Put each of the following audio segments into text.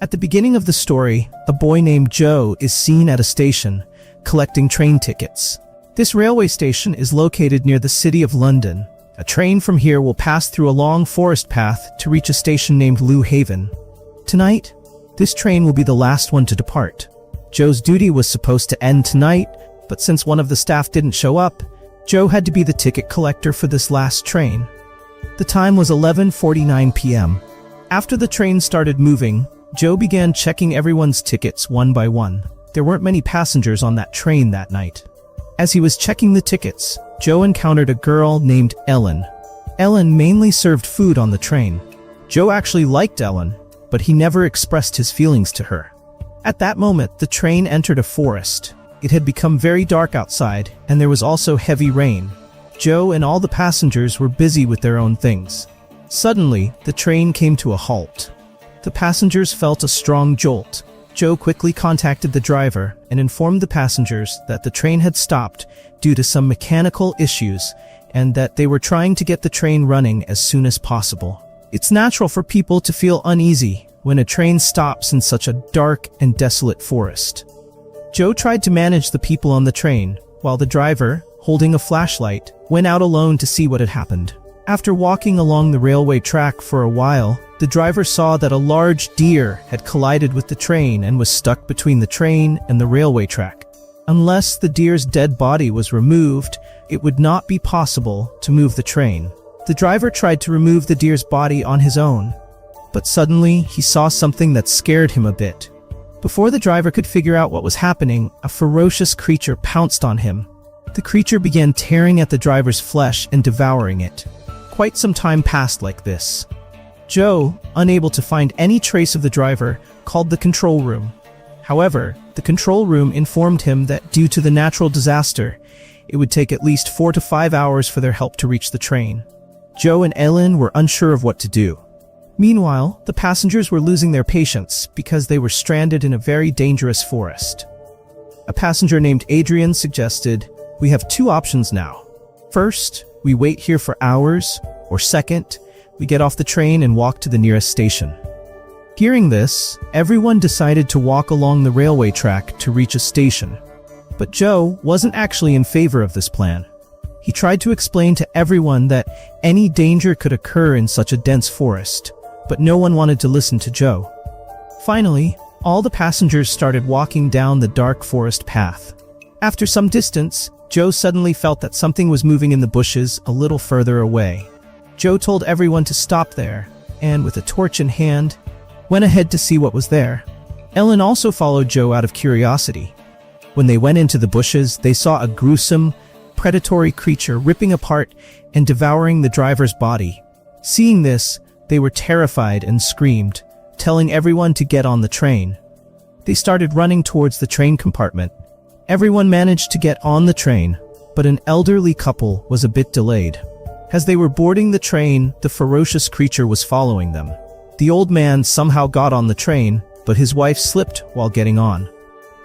At the beginning of the story, a boy named Joe is seen at a station, collecting train tickets. This railway station is located near the city of London. A train from here will pass through a long forest path to reach a station named Lou Haven. Tonight, this train will be the last one to depart. Joe's duty was supposed to end tonight, but since one of the staff didn't show up, Joe had to be the ticket collector for this last train. The time was 11:49 p.m. After the train started moving, Joe began checking everyone's tickets one by one. There weren't many passengers on that train that night. As he was checking the tickets, Joe encountered a girl named Ellen. Ellen mainly served food on the train. Joe actually liked Ellen, but he never expressed his feelings to her. At that moment, the train entered a forest. It had become very dark outside, and there was also heavy rain. Joe and all the passengers were busy with their own things. Suddenly, the train came to a halt. The passengers felt a strong jolt. Joe quickly contacted the driver and informed the passengers that the train had stopped due to some mechanical issues and that they were trying to get the train running as soon as possible. It's natural for people to feel uneasy when a train stops in such a dark and desolate forest. Joe tried to manage the people on the train, while the driver, holding a flashlight, went out alone to see what had happened. After walking along the railway track for a while, the driver saw that a large deer had collided with the train and was stuck between the train and the railway track. Unless the deer's dead body was removed, it would not be possible to move the train. The driver tried to remove the deer's body on his own, but suddenly he saw something that scared him a bit. Before the driver could figure out what was happening, a ferocious creature pounced on him. The creature began tearing at the driver's flesh and devouring it. Quite some time passed like this. Joe, unable to find any trace of the driver, called the control room. However, the control room informed him that due to the natural disaster, it would take at least 4 to 5 hours for their help to reach the train. Joe and Ellen were unsure of what to do. Meanwhile, the passengers were losing their patience because they were stranded in a very dangerous forest. A passenger named Adrian suggested, "We have 2 options now. First, we wait here for hours, or second, we get off the train and walk to the nearest station." Hearing this, everyone decided to walk along the railway track to reach a station. But Joe wasn't actually in favor of this plan. He tried to explain to everyone that any danger could occur in such a dense forest, but no one wanted to listen to Joe. Finally, all the passengers started walking down the dark forest path. After some distance, Joe suddenly felt that something was moving in the bushes a little further away. Joe told everyone to stop there, and with a torch in hand, went ahead to see what was there. Ellen also followed Joe out of curiosity. When they went into the bushes, they saw a gruesome, predatory creature ripping apart and devouring the driver's body. Seeing this, they were terrified and screamed, telling everyone to get on the train. They started running towards the train compartment. Everyone managed to get on the train, but an elderly couple was a bit delayed. As they were boarding the train, the ferocious creature was following them. The old man somehow got on the train, but his wife slipped while getting on.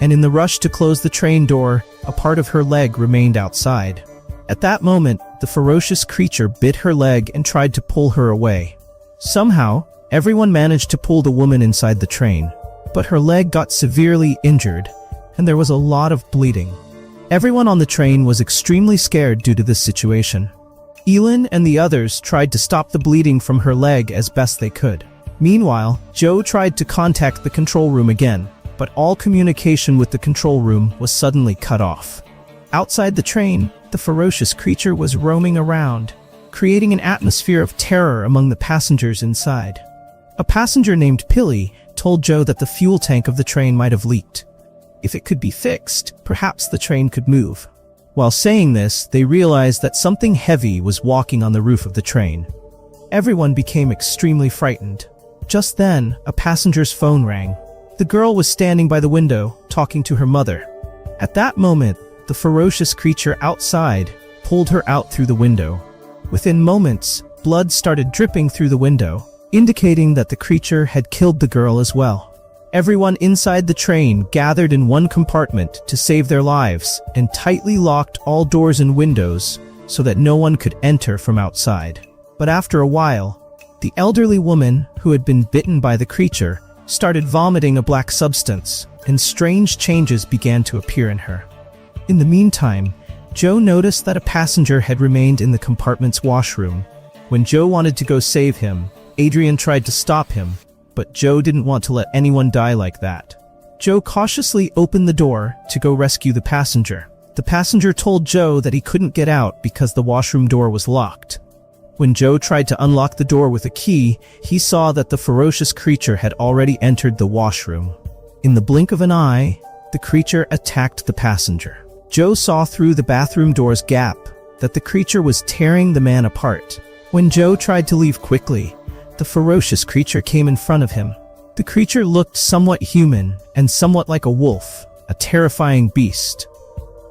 And in the rush to close the train door, a part of her leg remained outside. At that moment, the ferocious creature bit her leg and tried to pull her away. Somehow, everyone managed to pull the woman inside the train, but her leg got severely injured, and there was a lot of bleeding. Everyone on the train was extremely scared due to this situation. Elin and the others tried to stop the bleeding from her leg as best they could. Meanwhile, Joe tried to contact the control room again, but all communication with the control room was suddenly cut off. Outside the train, the ferocious creature was roaming around, creating an atmosphere of terror among the passengers inside. A passenger named Pilly told Joe that the fuel tank of the train might have leaked. If it could be fixed, perhaps the train could move. While saying this, they realized that something heavy was walking on the roof of the train. Everyone became extremely frightened. Just then, a passenger's phone rang. The girl was standing by the window, talking to her mother. At that moment, the ferocious creature outside pulled her out through the window. Within moments, blood started dripping through the window, indicating that the creature had killed the girl as well. Everyone inside the train gathered in one compartment to save their lives and tightly locked all doors and windows so that no one could enter from outside. But after a while, the elderly woman who had been bitten by the creature started vomiting a black substance, and strange changes began to appear in her. In the meantime, Joe noticed that a passenger had remained in the compartment's washroom. When Joe wanted to go save him, Adrian tried to stop him, but Joe didn't want to let anyone die like that. Joe cautiously opened the door to go rescue the passenger. The passenger told Joe that he couldn't get out because the washroom door was locked. When Joe tried to unlock the door with a key, he saw that the ferocious creature had already entered the washroom. In the blink of an eye, the creature attacked the passenger. Joe saw through the bathroom door's gap that the creature was tearing the man apart. When Joe tried to leave quickly, the ferocious creature came in front of him. The creature looked somewhat human and somewhat like a wolf, a terrifying beast.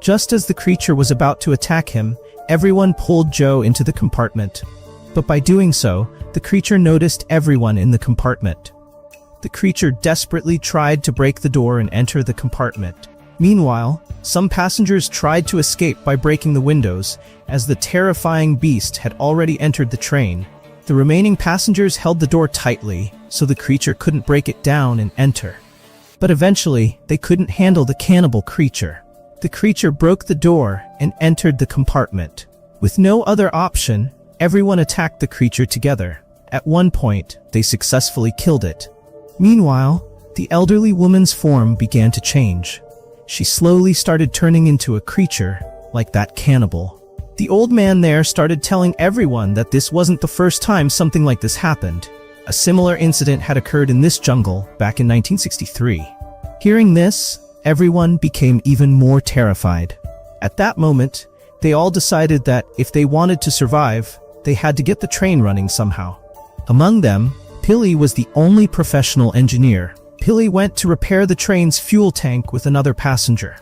Just as the creature was about to attack him, everyone pulled Joe into the compartment. But by doing so, the creature noticed everyone in the compartment. The creature desperately tried to break the door and enter the compartment. Meanwhile, some passengers tried to escape by breaking the windows, as the terrifying beast had already entered the train. The remaining passengers held the door tightly, so the creature couldn't break it down and enter. But eventually, they couldn't handle the cannibal creature. The creature broke the door and entered the compartment. With no other option, everyone attacked the creature together. At one point, they successfully killed it. Meanwhile, the elderly woman's form began to change. She slowly started turning into a creature, like that cannibal. The old man there started telling everyone that this wasn't the first time something like this happened. A similar incident had occurred in this jungle back in 1963. Hearing this, everyone became even more terrified. At that moment, they all decided that if they wanted to survive, they had to get the train running somehow. Among them, Pilly was the only professional engineer. Pilly went to repair the train's fuel tank with another passenger.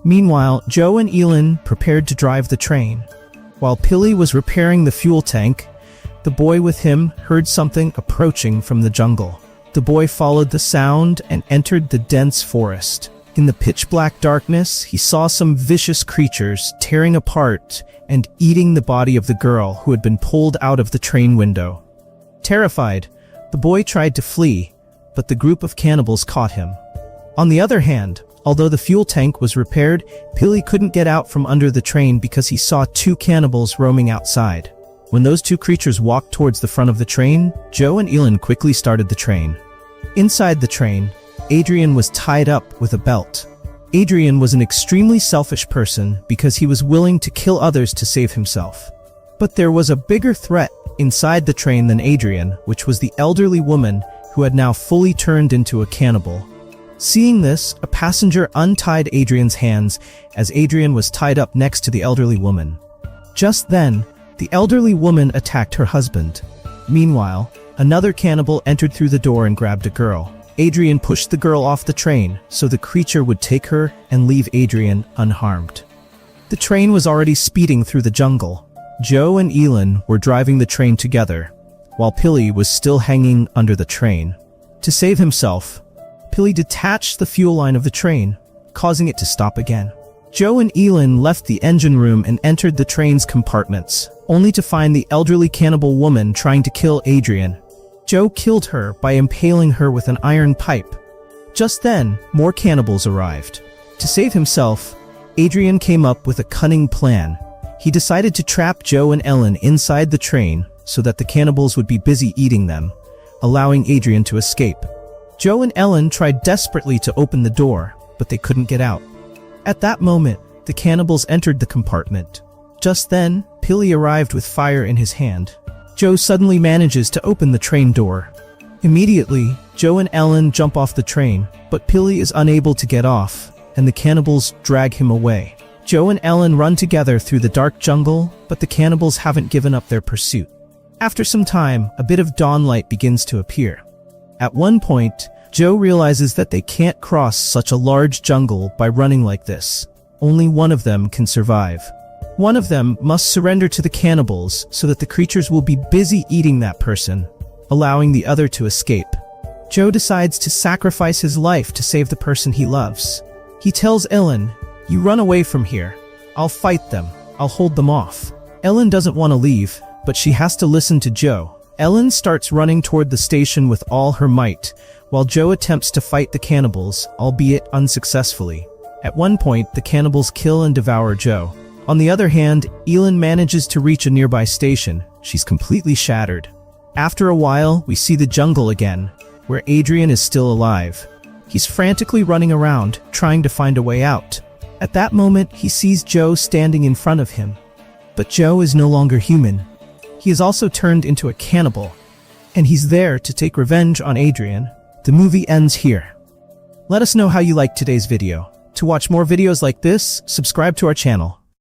Meanwhile, Joe and Elin prepared to drive the train. While Pilly was repairing the fuel tank, the boy with him heard something approaching from the jungle. The boy followed the sound and entered the dense forest. In the pitch-black darkness, he saw some vicious creatures tearing apart and eating the body of the girl who had been pulled out of the train window. Terrified, the boy tried to flee, but the group of cannibals caught him. On the other hand, although the fuel tank was repaired, Pilly couldn't get out from under the train because he saw two cannibals roaming outside. When those two creatures walked towards the front of the train, Joe and Elin quickly started the train. Inside the train, Adrian was tied up with a belt. Adrian was an extremely selfish person because he was willing to kill others to save himself. But there was a bigger threat inside the train than Adrian, which was the elderly woman who had now fully turned into a cannibal. Seeing this, a passenger untied Adrian's hands as Adrian was tied up next to the elderly woman. Just then, the elderly woman attacked her husband. Meanwhile, another cannibal entered through the door and grabbed a girl. Adrian pushed the girl off the train so the creature would take her and leave Adrian unharmed. The train was already speeding through the jungle. Joe and Elin were driving the train together, while Pilly was still hanging under the train. To save himself, Pilly detached the fuel line of the train, causing it to stop again. Joe and Elin left the engine room and entered the train's compartments, only to find the elderly cannibal woman trying to kill Adrian. Joe killed her by impaling her with an iron pipe. Just then, more cannibals arrived. To save himself, Adrian came up with a cunning plan. He decided to trap Joe and Ellen inside the train so that the cannibals would be busy eating them, allowing Adrian to escape. Joe and Ellen tried desperately to open the door, but they couldn't get out. At that moment, the cannibals entered the compartment. Just then, Pilly arrived with fire in his hand. Joe suddenly manages to open the train door. Immediately, Joe and Ellen jump off the train, but Pilly is unable to get off, and the cannibals drag him away. Joe and Ellen run together through the dark jungle, but the cannibals haven't given up their pursuit. After some time, a bit of dawnlight begins to appear. At one point, Joe realizes that they can't cross such a large jungle by running like this. Only one of them can survive. One of them must surrender to the cannibals so that the creatures will be busy eating that person, allowing the other to escape. Joe decides to sacrifice his life to save the person he loves. He tells Ellen, "You run away from here. I'll fight them. I'll hold them off." Ellen doesn't want to leave, but she has to listen to Joe, Ellen starts running toward the station with all her might, while Joe attempts to fight the cannibals, albeit unsuccessfully. At one point, the cannibals kill and devour Joe. On the other hand, Elin manages to reach a nearby station. She's completely shattered. After a while, we see the jungle again, where Adrian is still alive. He's frantically running around, trying to find a way out. At that moment, he sees Joe standing in front of him. But Joe is no longer human. He is also turned into a cannibal, and he's there to take revenge on Adrian. The movie ends here. Let us know how you liked today's video. To watch more videos like this, subscribe to our channel.